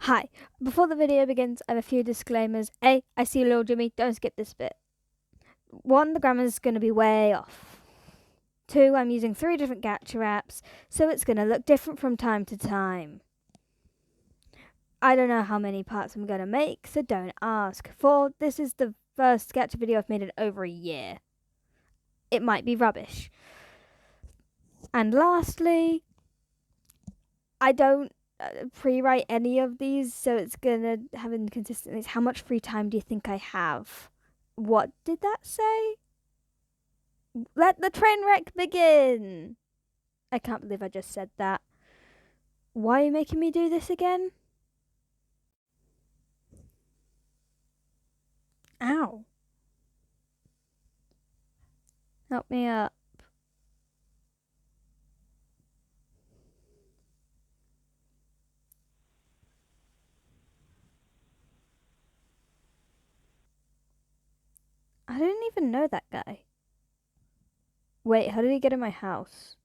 Hi, before the video begins, I have a few disclaimers. A, I see little Jimmy, don't skip this bit. 1, the grammar's going to be way off. 2, I'm using 3 different gacha apps, so it's going to look different from time to time. I don't know how many parts I'm going to make, so don't ask. 4, this is the first gacha video I've made in over a year. It might be rubbish. And lastly, I don't pre-write any of these, so it's gonna have inconsistencies. How much free time do you think I have? What did that say? Let the train wreck begin! I can't believe I just said that. Why are you making me do this again? Ow. Help me up. I didn't even know that guy. Wait, how did he get in my house?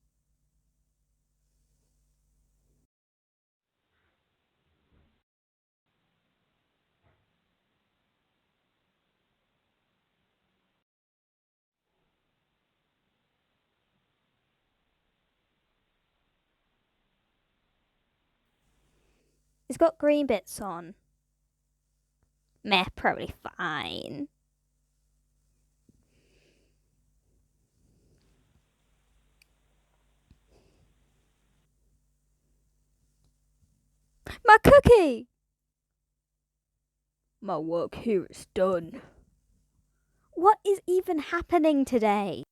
It's got green bits on. Meh, probably fine. My cookie! My work here is done. What is even happening today?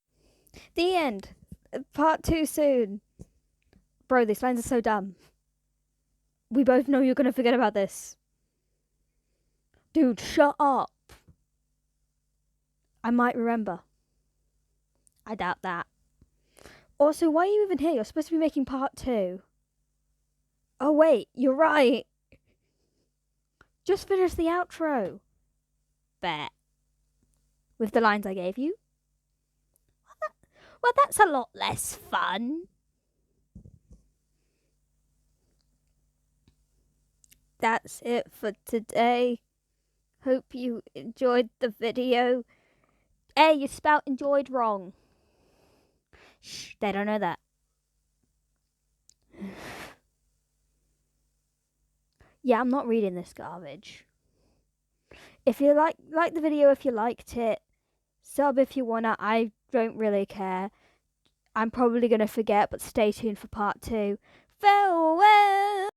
The end. Part 2 soon. Bro, these lines are so dumb. We both know you're gonna forget about this. Dude, shut up. I might remember. I doubt that. Also, why are you even here? You're supposed to be making part 2. Oh wait, you're right. Just finish the outro. Bet. With the lines I gave you? Well, that's a lot less fun. That's it for today. Hope you enjoyed the video. Hey, you spelled enjoyed wrong. Shh, they don't know that. Yeah, I'm not reading this garbage. If you like the video, if you liked it, sub if you wanna. I don't really care. I'm probably gonna forget, but stay tuned for part 2. Farewell!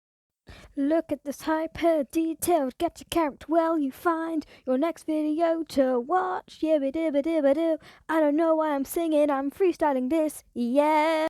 Look at this hyper detailed gacha character. Well, you find your next video to watch. Yibba dibba dibba doo. I don't know why I'm singing. I'm freestyling this. Yeah.